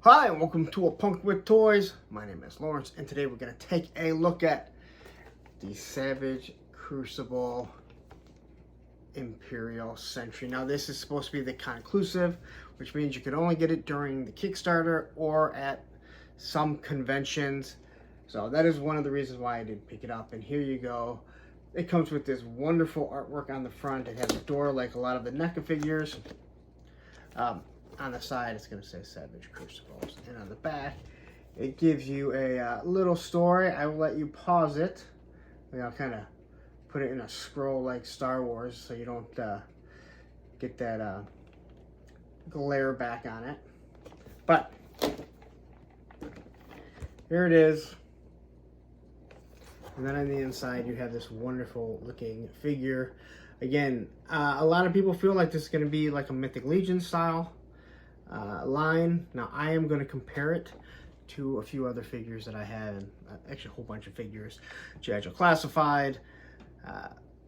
Hi, and welcome to A Punk with Toys. My name is Lawrence, and today we're going to take a look at the Savage Crucible Imperial Sentry. Now, this is supposed to be the conclusive, which means you could only get it during the Kickstarter or at some conventions. So that is one of the reasons why I did pick it up. And here you go. It comes with this wonderful artwork on the front. It has a door like a lot of the NECA figures. On the side, it's going to say Savage Crucibles. And on the back, it gives you a little story. I will let you pause it. I'll kind of put it in a scroll like Star Wars so you don't get that glare back on it. But here it is. And then on the inside, you have this wonderful looking figure. Again, a lot of people feel like this is going to be like a Mythic Legion style line. Now, I am going to compare it to a few other figures that I have, and actually a whole bunch of figures. G.I. Joe Classified,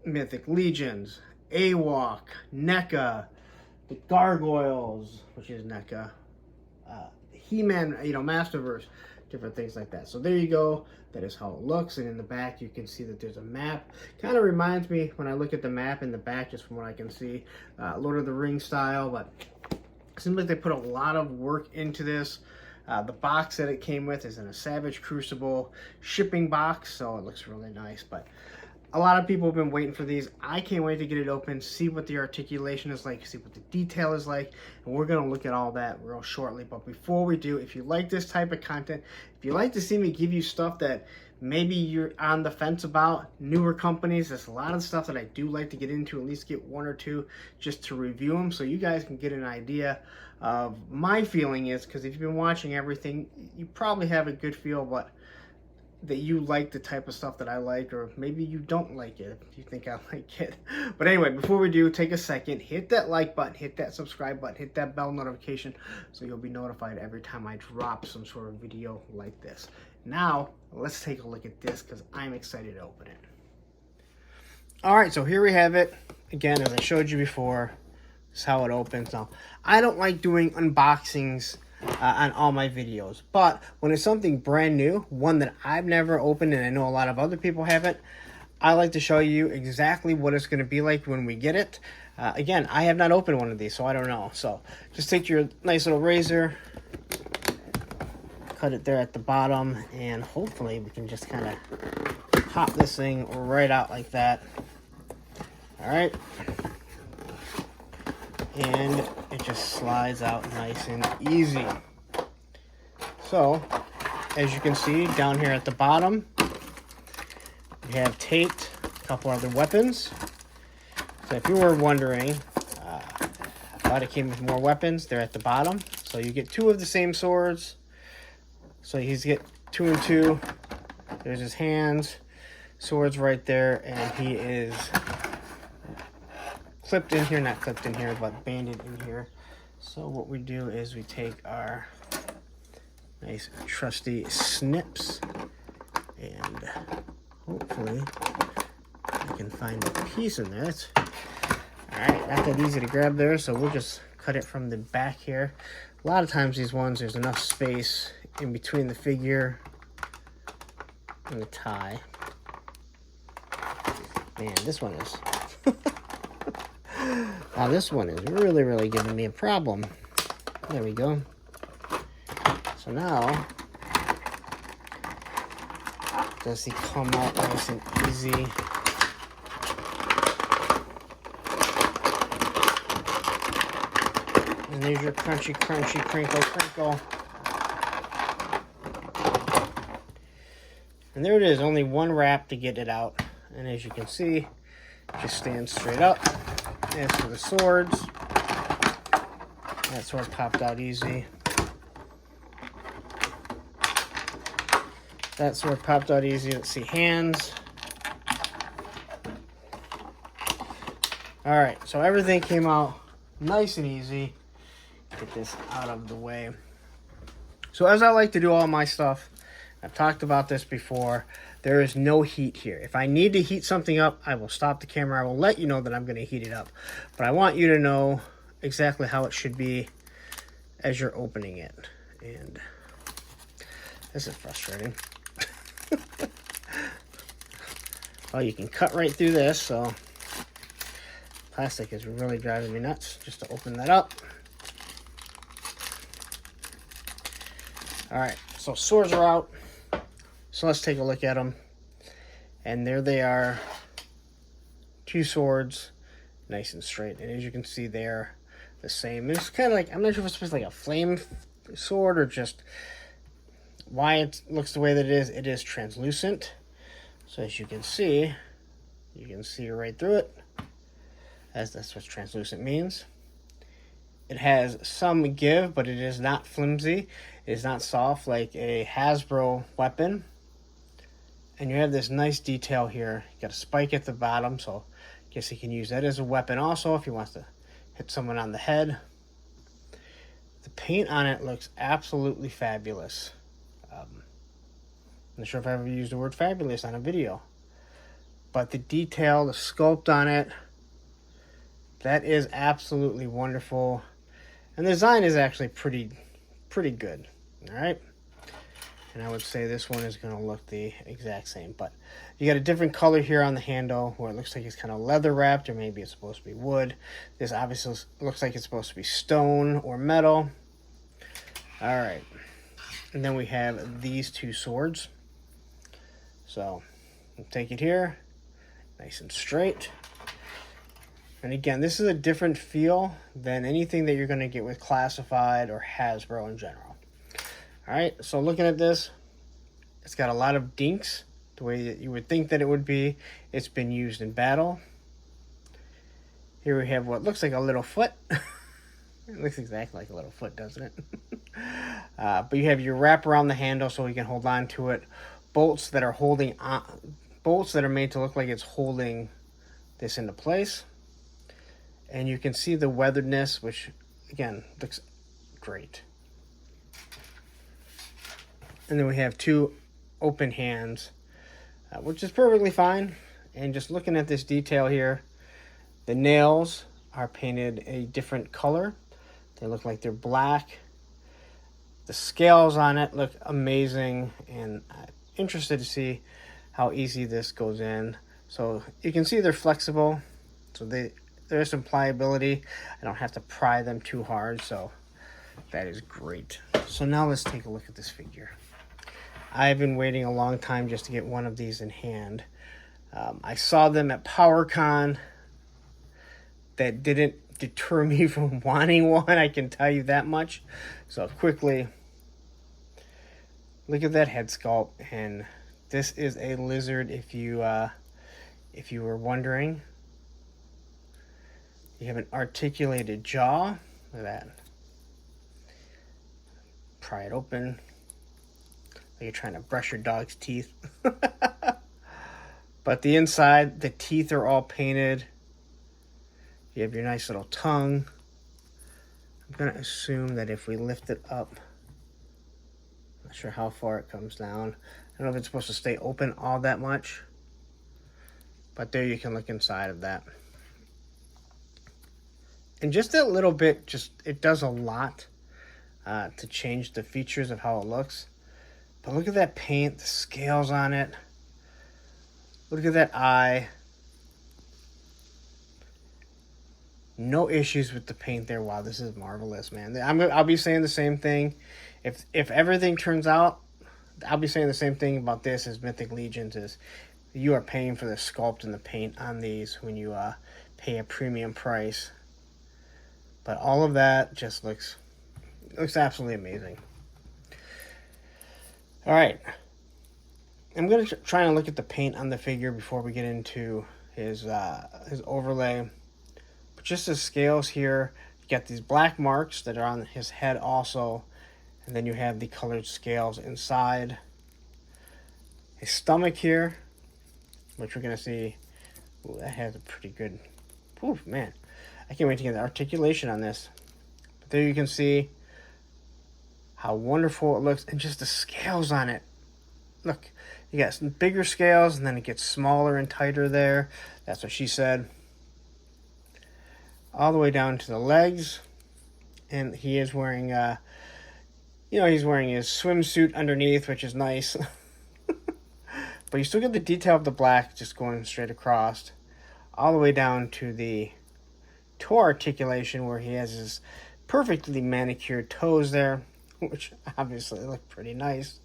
Mythic Legions, AWOC, NECA, the Gargoyles, which is NECA, He-Man, Masterverse, different things like that. So there you go. That is how it looks. And in the back, you can see that there's a map. Kind of reminds me, when I look at the map in the back, just from what I can see, Lord of the Rings style, but it seems like they put a lot of work into this. The box that it came with is in a Savage Crucible shipping box, so it looks really nice. But a lot of people have been waiting for these. I can't wait to get it open, see what the articulation is like, see what the detail is like, and we're going to look at all that real shortly. But before we do, if you like this type of content, if you like to see me give you stuff that maybe you're on the fence about, newer companies, there's a lot of stuff that I do like to get into, at least get one or two just to review them so you guys can get an idea of my feeling is, because if you've been watching everything, you probably have a good feel what that you like the type of stuff that I like, or maybe you don't like it if you think I like it. But anyway, before we do, take a second, hit that like button, hit that subscribe button, hit that bell notification so you'll be notified every time I drop some sort of video like this. Now, let's take a look at this because I'm excited to open it. Alright, so here we have it. Again, as I showed you before, this is how it opens. Now, I don't like doing unboxings on all my videos, but when it's something brand new, one that I've never opened and I know a lot of other people haven't, I like to show you exactly what it's going to be like when we get it. Again, I have not opened one of these, so I don't know. So just take your nice little razor, cut it there at the bottom, and hopefully we can just kind of pop this thing right out like that. All right. And it just slides out nice and easy. So, as you can see down here at the bottom, we have taped a couple other weapons. So if you were wondering, I thought it came with more weapons. They're at the bottom. So you get two of the same swords. So you get 2 and 2. There's his hands, swords right there, and he is clipped in here, not clipped in here, but banded in here. So what we do is we take our nice trusty snips, and hopefully I can find a piece in there. Alright, not that easy to grab there, so we'll just cut it from the back here. A lot of times these ones, there's enough space in between the figure and the tie. Man, this one is now this one is really giving me a problem. There we go. So now, does he come out nice and easy? And there's your crunchy, crinkle. And there it is, only one wrap to get it out. And as you can see, it just stands straight up. As for the swords, that sword popped out easy. That sword popped out easy. Let's see, hands. Alright, so everything came out nice and easy. Get this out of the way. So as I like to do all my stuff, I've talked about this before, there is no heat here. If I need to heat something up, I will stop the camera. I will let you know that I'm going to heat it up. But I want you to know exactly how it should be as you're opening it. And this is frustrating. Well, you can cut right through this, so plastic is really driving me nuts just to open that up. All right, so swords are out. So let's take a look at them. And there they are, 2 swords, nice and straight. And as you can see, they're the same. It's kind of like, I'm not sure if it's supposed to be like a flame sword or just why it looks the way that it is. It is translucent. So as you can see right through it, as that's what translucent means. It has some give, but it is not flimsy. It is not soft like a Hasbro weapon. And you have this nice detail here. You got a spike at the bottom, so I guess he can use that as a weapon also if he wants to hit someone on the head. The paint on it looks absolutely fabulous. I'm not sure if I ever used the word fabulous on a video. But the detail, the sculpt on it, that is absolutely wonderful. And the design is actually pretty good. All right. And I would say this one is going to look the exact same. But you got a different color here on the handle where it looks like it's kind of leather wrapped, or maybe it's supposed to be wood. This obviously looks like it's supposed to be stone or metal. All right. And then we have these 2 swords. So we'll take it here. Nice and straight. And again, this is a different feel than anything that you're going to get with Classified or Hasbro in general. All right, so looking at this, it's got a lot of dinks, the way that you would think that it would be. It's been used in battle. Here we have what looks like a little foot. It looks exactly like a little foot, doesn't it? But you have your wrap around the handle so you can hold on to it. Bolts that are holding on, bolts that are made to look like it's holding this into place. And you can see the weatheredness, which again looks great. And then we have 2 open hands, which is perfectly fine. And just looking at this detail here, the nails are painted a different color. They look like they're black. The scales on it look amazing, and I'm interested to see how easy this goes in. So you can see they're flexible, so there's some pliability. I don't have to pry them too hard, so that is great. So now let's take a look at this figure. I've been waiting a long time just to get one of these in hand. I saw them at PowerCon. That didn't deter me from wanting one, I can tell you that much. So quickly, look at that head sculpt, and this is a lizard if you were wondering. You have an articulated jaw. Look at that. Pry it open. Like you're trying to brush your dog's teeth. But the inside, the teeth are all painted. You have your nice little tongue. I'm going to assume that if we lift it up, I'm not sure how far it comes down. I don't know if it's supposed to stay open all that much. But there you can look inside of that. And just that little bit, it does a lot to change the features of how it looks. But look at that paint, the scales on it. Look at that eye. No issues with the paint there. Wow, this is marvelous, man. I'll be saying the same thing. If everything turns out, I'll be saying the same thing about this as Mythic Legions is. You are paying for the sculpt and the paint on these when you pay a premium price. But all of that just looks absolutely amazing. All right. I'm going to try and look at the paint on the figure before we get into his overlay. But just the scales here, you got these black marks that are on his head also. And then you have the colored scales inside. His stomach here, which we're going to see. Ooh, that has a pretty good... Ooh, man. I can't wait to get the articulation on this. But there you can see how wonderful it looks. And just the scales on it. Look, you got some bigger scales, and then it gets smaller and tighter there. That's what she said. All the way down to the legs. And he is wearing You know, he's wearing his swimsuit underneath, which is nice. But you still get the detail of the black just going straight across, all the way down to the toe articulation where he has his perfectly manicured toes there, which obviously look pretty nice.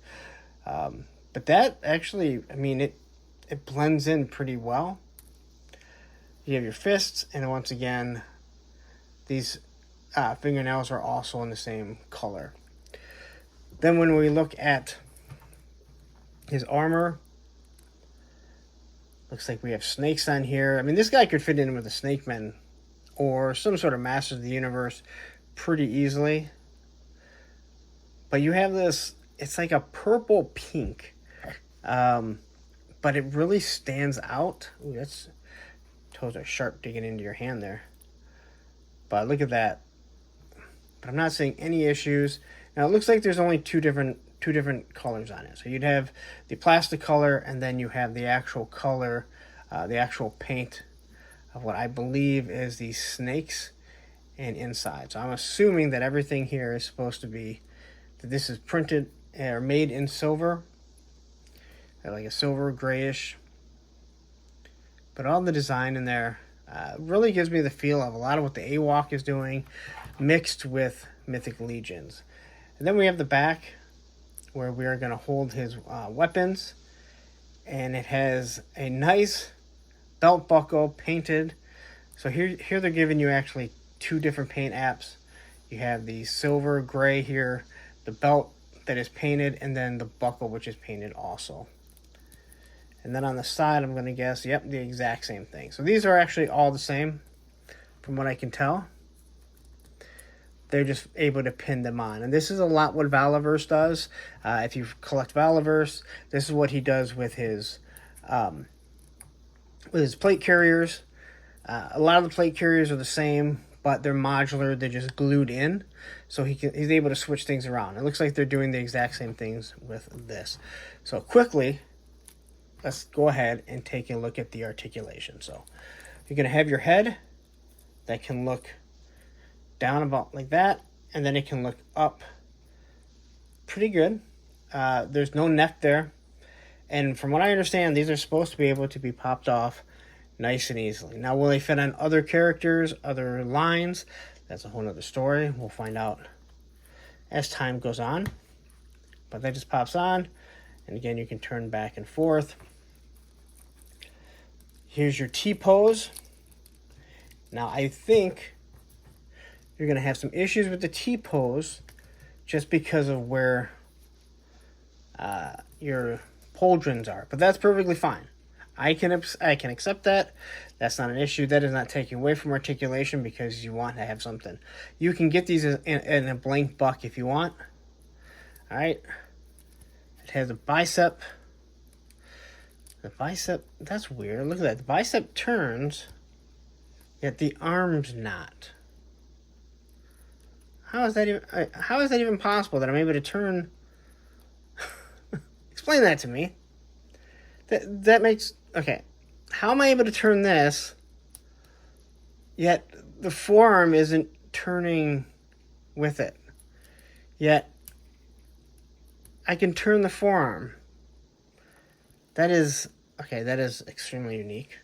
But that actually, I mean, it blends in pretty well. You have your fists, and once again, these fingernails are also in the same color. Then when we look at his armor, looks like we have snakes on here. I mean, this guy could fit in with the Snake Men or some sort of Masters of the Universe pretty easily. But you have this, it's like a purple pink. But it really stands out. Ooh, that's, toes are sharp digging into your hand there. But look at that. But I'm not seeing any issues. Now it looks like there's only two different colors on it. So you'd have the plastic color, and then you have the actual color, the actual paint of what I believe is the snakes and inside. So I'm assuming that everything here is supposed to be, that this is printed or made in silver, like a silver grayish. But all the design in there really gives me the feel of a lot of what the AWOC is doing mixed with Mythic Legions. And then we have the back where we are going to hold his weapons, and it has a nice belt buckle painted. So here they're giving you actually two different paint apps. You have the silver gray here, the belt that is painted, and then the buckle, which is painted also. And then on the side, I'm going to guess, yep, the exact same thing. So these are actually all the same from what I can tell. They're just able to pin them on. And this is a lot what Valaverse does. If you collect Valaverse, this is what he does with his plate carriers. A lot of the plate carriers are the same, but they're modular. They're just glued in. So he's able to switch things around. It looks like they're doing the exact same things with this. So quickly, let's go ahead and take a look at the articulation. So you're going to have your head that can look down about like that, and then it can look up pretty good. There's no neck there, and from what I understand, these are supposed to be able to be popped off nice and easily. Now, will they fit on other characters, other lines? That's a whole nother story. We'll find out as time goes on. But that just pops on, and again, you can turn back and forth. Here's your T-pose. Now, I think you're going to have some issues with the T-pose just because of where your pauldrons are. But that's perfectly fine. I can accept that. That's not an issue. That is not taking away from articulation because you want to have something. You can get these in a blank buck if you want. All right. It has a bicep. The bicep, that's weird. Look at that. The bicep turns, yet the arm's not. How is that even possible that I'm able to turn? Explain that to me. That makes, okay. How am I able to turn this, yet the forearm isn't turning with it? Yet I can turn the forearm. That is, okay, that is extremely unique.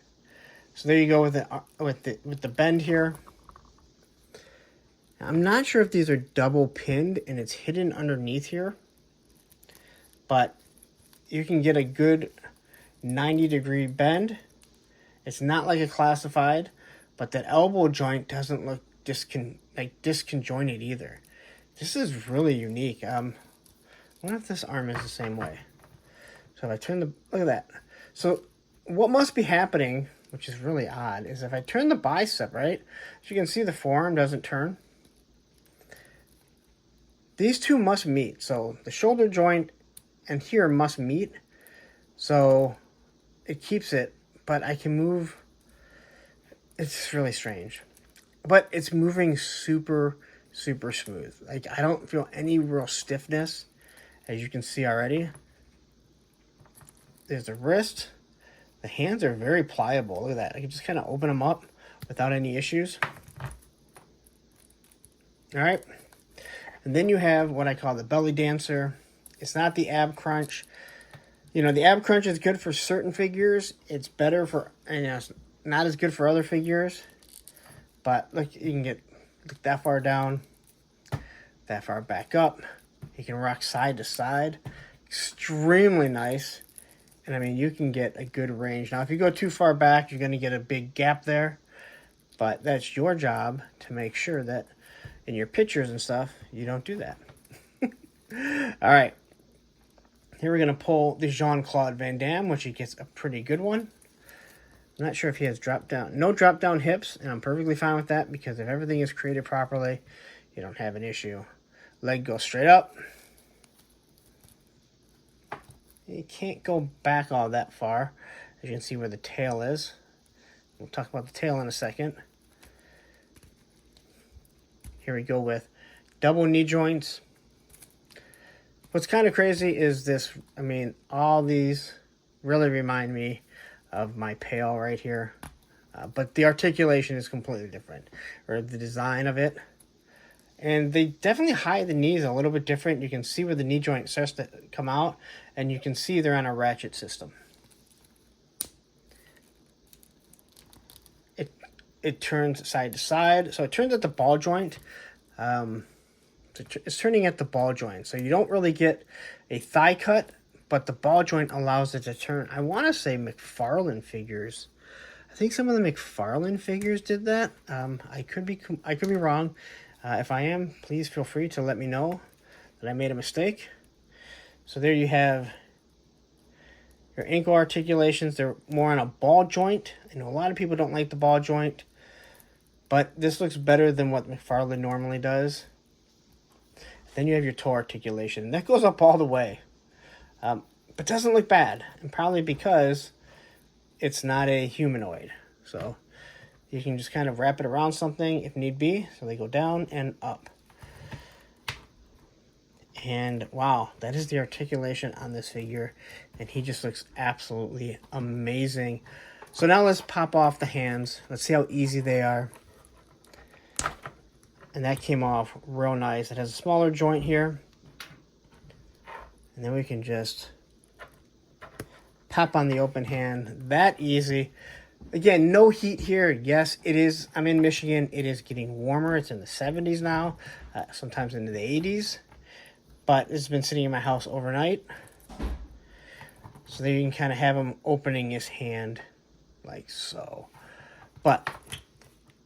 So there you go with the bend here. I'm not sure if these are double pinned and it's hidden underneath here, but you can get a good 90-degree bend. It's not like a classified, but that elbow joint doesn't look disconjointed either. This is really unique. I wonder if this arm is the same way. So if I turn look at that. So what must be happening, which is really odd, is if I turn the bicep, right? As you can see, the forearm doesn't turn. These two must meet. So the shoulder joint and here must meet. So it keeps it, but I can move. It's really strange. But it's moving super, super smooth. Like, I don't feel any real stiffness, as you can see already. There's the wrist. The hands are very pliable. Look at that. I can just kind of open them up without any issues. All right. And then you have what I call the belly dancer. It's not the ab crunch. You know, the ab crunch is good for certain figures. It's better for, and it's not as good for other figures. But look, you can get look that far down, that far back up. You can rock side to side. Extremely nice. And I mean, you can get a good range. Now, if you go too far back, you're going to get a big gap there. But that's your job to make sure that in your pictures and stuff, you don't do that. All right. Here we're going to pull the Jean-Claude Van Damme, which he gets a pretty good one. I'm not sure if he has no drop down hips, and I'm perfectly fine with that because if everything is created properly, you don't have an issue. Leg goes straight up. You can't go back all that far. As you can see where the tail is. We'll talk about the tail in a second. Here we go with double knee joints. What's kind of crazy is this, I mean, all these really remind me of my pail right here. But the articulation is completely different, or the design of it. And they definitely hide the knees a little bit different. You can see where the knee joint starts to come out, and you can see they're on a ratchet system. It turns side to side. So it turns at the ball joint. It's turning at the ball joint. So you don't really get a thigh cut, but the ball joint allows it to turn. I want to say McFarlane figures. I think some of the McFarlane figures did that. I could be wrong. If I am, please feel free to let me know that I made a mistake. So there you have your ankle articulations. They're more on a ball joint. I know a lot of people don't like the ball joint, but this looks better than what McFarlane normally does. Then you have your toe articulation. That goes up all the way, but doesn't look bad, and probably because it's not a humanoid. So you can just kind of wrap it around something if need be. So they go down and up. And wow, that is the articulation on this figure. And he just looks absolutely amazing. So now let's pop off the hands. Let's see how easy they are. And that came off real nice. It has a smaller joint here. And then we can just pop on the open hand. That easy. Again, no heat here. Yes, it is. I'm in Michigan. It is getting warmer. It's in the 70s now, sometimes into the 80s. But it's been sitting in my house overnight. So there you can kind of have him opening his hand like so. But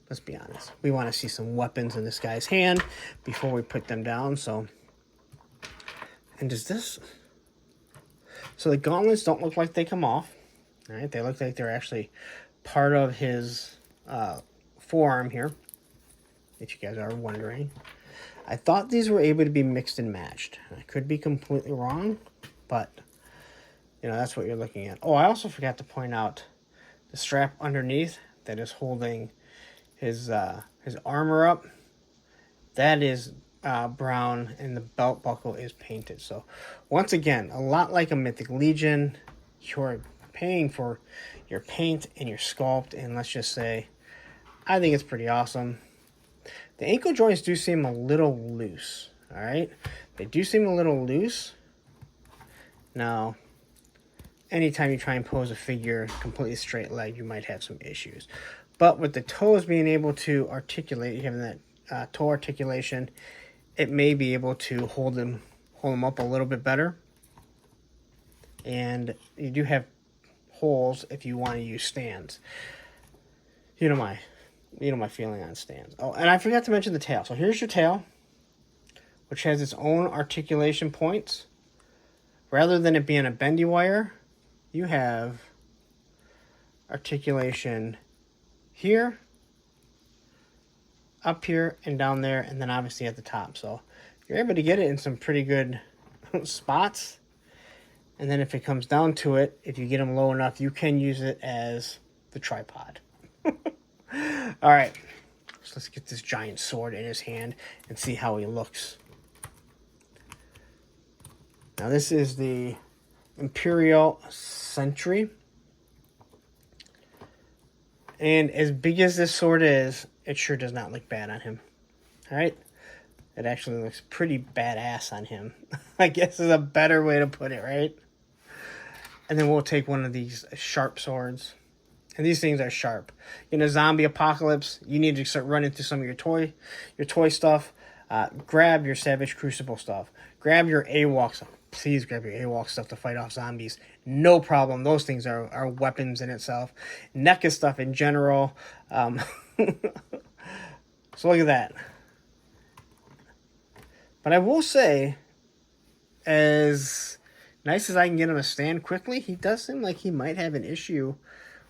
let's be honest. We want to see some weapons in this guy's hand before we put them down. So, and does this... So the gauntlets don't look like they come off. All right, they look like they're actually part of his forearm here, if you guys are wondering. I thought these were able to be mixed and matched. I could be completely wrong, but, you know, that's what you're looking at. Oh, I also forgot to point out the strap underneath that is holding his armor up. That is brown, and the belt buckle is painted. So, once again, a lot like a Mythic Legion, you're paying for your paint and your sculpt, and let's just say, I think it's pretty awesome. The ankle joints do seem a little loose, all right? They do seem a little loose. Now, anytime you try and pose a figure completely straight leg, you might have some issues. But with the toes being able to articulate, having that toe articulation, it may be able to hold them up a little bit better. And you do have holes if you want to use stands. You know my feeling on stands. Oh, and I forgot to mention the tail. So here's your tail, which has its own articulation points. Rather than it being a bendy wire, you have articulation here, up here, and down there, and then obviously at the top. So you're able to get it in some pretty good spots. And then if it comes down to it, if you get them low enough, you can use it as the tripod. All right, so let's get this giant sword in his hand and see how he looks. Now this is the Imperial Sentry. And as big as this sword is, it sure does not look bad on him. All right, It actually looks pretty badass on him. I guess is a better way to put it, right? And then we'll take one of these sharp swords. And these things are sharp. In a zombie apocalypse, you need to start running through some of your toy stuff. Grab your Savage Crucible stuff. Grab your AWOC stuff. Please grab your AWOC stuff to fight off zombies. No problem. Those things are weapons in itself. NECA stuff in general. So look at that. But I will say, as nice as I can get him to stand quickly, he does seem like he might have an issue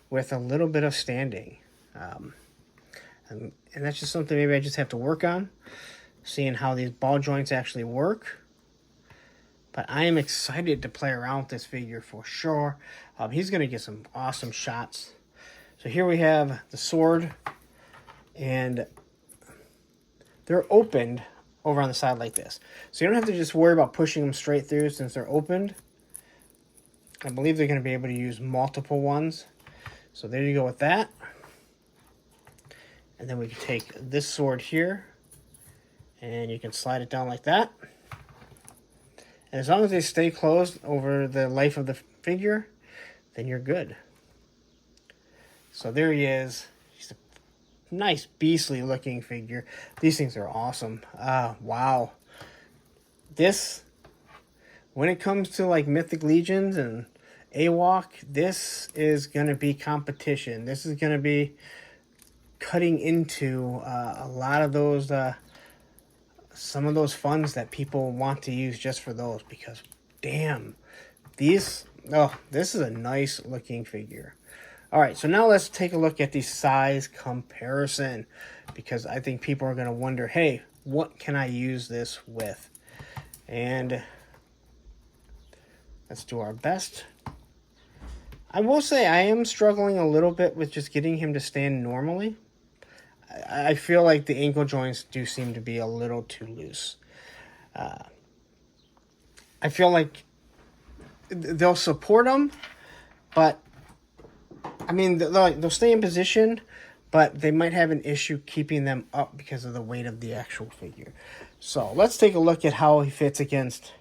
with a little bit of standing. And that's just something maybe I just have to work on, seeing how these ball joints actually work. But I am excited to play around with this figure for sure. He's going to get some awesome shots. So here we have the sword, and they're opened over on the side like this. So you don't have to just worry about pushing them straight through since they're opened. I believe they're going to be able to use multiple ones. So there you go with that. And then we can take this sword here, and you can slide it down like that. And as long as they stay closed over the life of the figure, then you're good. So there he is. He's a nice, beastly looking figure. These things are awesome. Wow. This, when it comes to like Mythic Legions and AWOC, this is going to be competition. This is going to be cutting into a lot of those, some of those funds that people want to use just for those, because damn, this is a nice looking figure. All right, so now let's take a look at the size comparison, because I think people are going to wonder, hey, what can I use this with? And let's do our best. I will say I am struggling a little bit with just getting him to stand normally. I feel like the ankle joints do seem to be a little too loose. I feel like they'll support them, but I mean, they'll stay in position, but they might have an issue keeping them up because of the weight of the actual figure. So let's take a look at how he fits against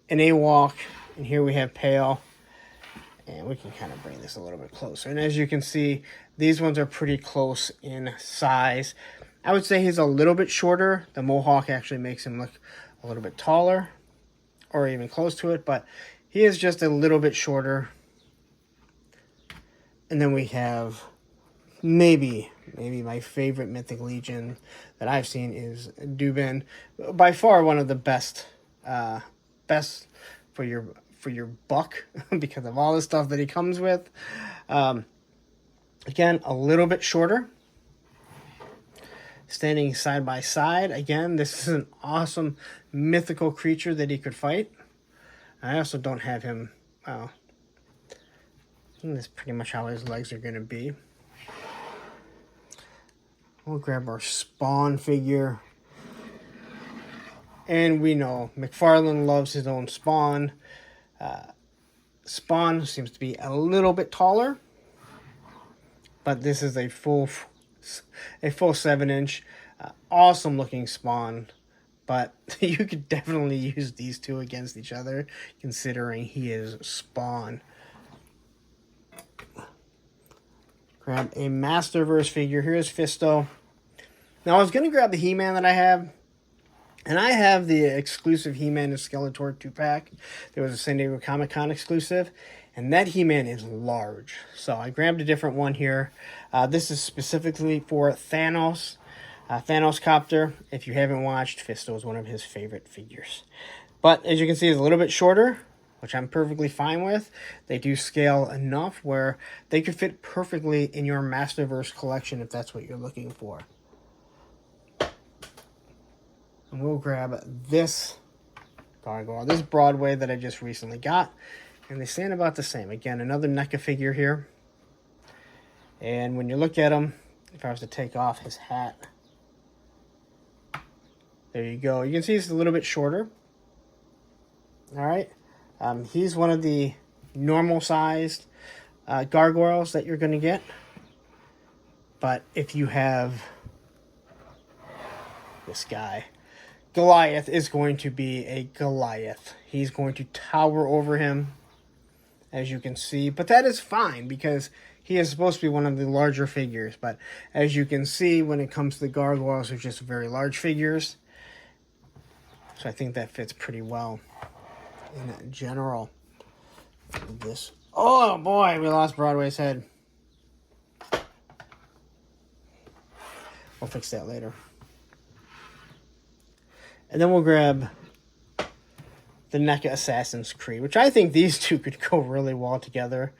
an AWOC. And here we have Pale. And we can kind of bring this a little bit closer. And as you can see, these ones are pretty close in size. I would say he's a little bit shorter. The Mohawk actually makes him look a little bit taller, or even close to it, but he is just a little bit shorter. And then we have maybe my favorite Mythic Legion that I've seen is Dubin. By far one of the best for your buck because of all the stuff that he comes with. Again, a little bit shorter. Standing side by side. Again, this is an awesome mythical creature that he could fight. I also don't have him... Well, that's pretty much how his legs are going to be. We'll grab our Spawn figure. And we know McFarlane loves his own Spawn. Spawn seems to be a little bit taller, but this is a full 7-inch, awesome looking Spawn. But you could definitely use these two against each other, considering he is Spawn. Grab a Masterverse figure. Here's Fisto. Now I was gonna grab the He-Man that I have. And I have the exclusive He-Man and Skeletor 2-pack. There was a San Diego Comic-Con exclusive. And that He-Man is large. So I grabbed a different one here. This is specifically for Thanos. Thanos Copter. If you haven't watched, Fisto is one of his favorite figures. But as you can see, it's a little bit shorter, which I'm perfectly fine with. They do scale enough where they could fit perfectly in your Masterverse collection if that's what you're looking for. And we'll grab this gargoyle, this Broadway that I just recently got. And they stand about the same. Again, another NECA figure here. And when you look at him, if I was to take off his hat, there you go. You can see he's a little bit shorter. All right. He's one of the normal sized gargoyles that you're going to get. But if you have this guy, Goliath is going to be a Goliath. He's going to tower over him, as you can see. But that is fine, because he is supposed to be one of the larger figures. But as you can see, when it comes to the gargoyles, they're just very large figures. So I think that fits pretty well in general. This. Oh boy, we lost Broadway's head. We'll fix that later. And then we'll grab the NECA Assassin's Creed, which I think these two could go really well together.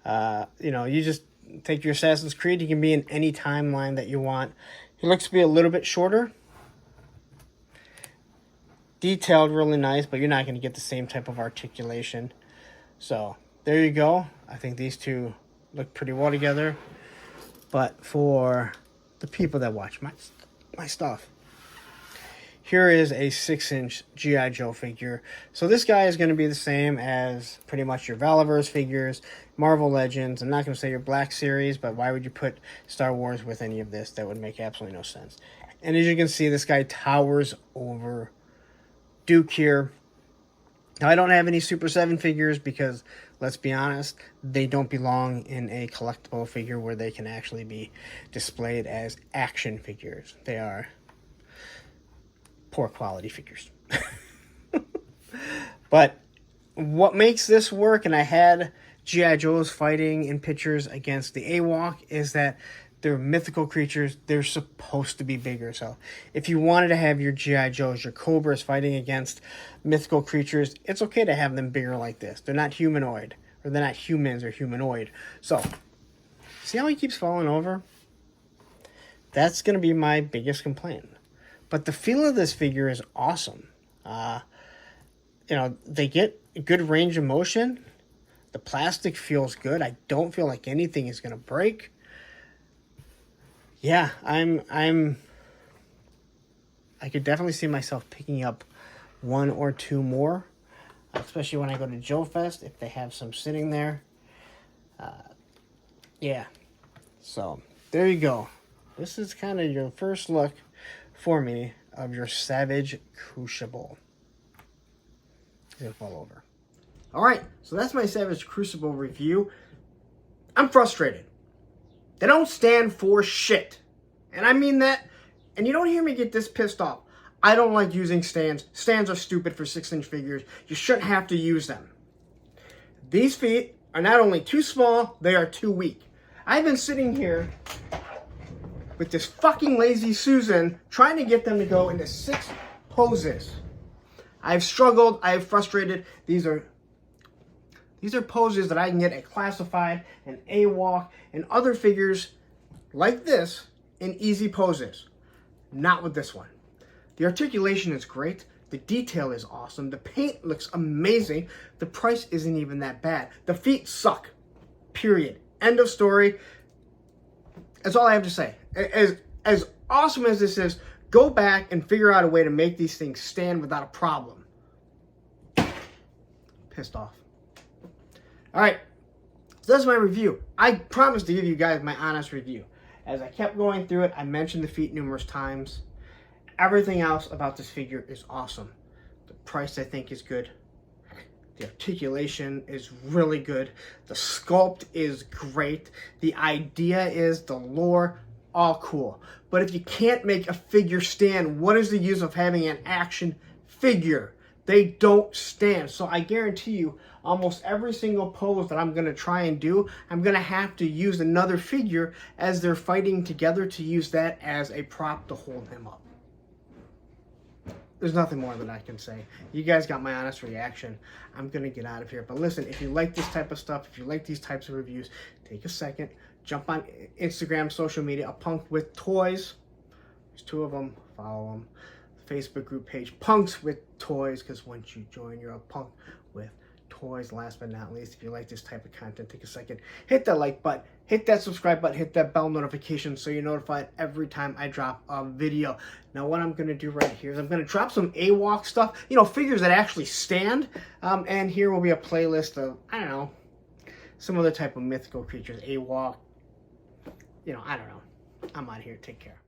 You know, you just take your Assassin's Creed. You can be in any timeline that you want. He looks to be a little bit shorter. Detailed, really nice, but you're not going to get the same type of articulation. So, there you go. I think these two look pretty well together. But for the people that watch my stuff, here is a 6-inch G.I. Joe figure. So this guy is going to be the same as pretty much your Valaverse figures, Marvel Legends. I'm not going to say your Black Series, but why would you put Star Wars with any of this? That would make absolutely no sense. And as you can see, this guy towers over Duke here. Now, I don't have any Super 7 figures because, let's be honest, they don't belong in a collectible figure where they can actually be displayed as action figures. They are poor quality figures. But what makes this work, and I had G.I. Joes fighting in pictures against the AWOC, is that they're mythical creatures. They're supposed to be bigger. So if you wanted to have your G.I. Joes, your Cobras fighting against mythical creatures, it's okay to have them bigger like this. They're not humanoid, or they're not humans or humanoid. So see how he keeps falling over? That's going to be my biggest complaint. But the feel of this figure is awesome. You know, they get good range of motion. The plastic feels good. I don't feel like anything is going to break. Yeah, I could definitely see myself picking up 1 or 2 more, especially when I go to Joe Fest, if they have some sitting there. Yeah, so there you go. This is kind of your first look for me of your Savage Crucible. He's gonna fall over. Alright, so that's my Savage Crucible review. I'm frustrated. They don't stand for shit. And I mean that, and you don't hear me get this pissed off. I don't like using stands. Stands are stupid for 6-inch figures. You shouldn't have to use them. These feet are not only too small, they are too weak. I've been sitting here with this fucking lazy Susan trying to get them to go into 6 poses. I've struggled, I've frustrated. These are poses that I can get at Classified and AWOC and other figures like this in easy poses. Not with this one. The articulation is great. The detail is awesome. The paint looks amazing. The price isn't even that bad. The feet suck. Period. End of story. That's all I have to say. As awesome as this is, go back and figure out a way to make these things stand without a problem. Pissed off. Alright, so that's my review. I promised to give you guys my honest review. As I kept going through it, I mentioned the feet numerous times. Everything else about this figure is awesome. The price, I think, is good. The articulation is really good. The sculpt is great. The idea is, the lore, all cool. But if you can't make a figure stand, what is the use of having an action figure? They don't stand. So I guarantee you, almost every single pose that I'm going to try and do, I'm going to have to use another figure as they're fighting together to use that as a prop to hold him up. There's nothing more that I can say. You guys got my honest reaction. I'm going to get out of here. But listen, if you like this type of stuff, if you like these types of reviews, take a second, jump on Instagram, social media, A Punk with Toys. There's 2 of them. Follow them. Facebook group page, Punks with Toys, because once you join, you're a punk with toys. Last but not least, if you like this type of content, take a second, hit that like button, hit that subscribe button, hit that bell notification so you're notified every time I drop a video. Now, what I'm going to do right here is I'm going to drop some AWOC stuff, you know, figures that actually stand, and here will be a playlist of, I don't know, some other type of mythical creatures, AWOC, you know, I don't know. I'm out of here. Take care.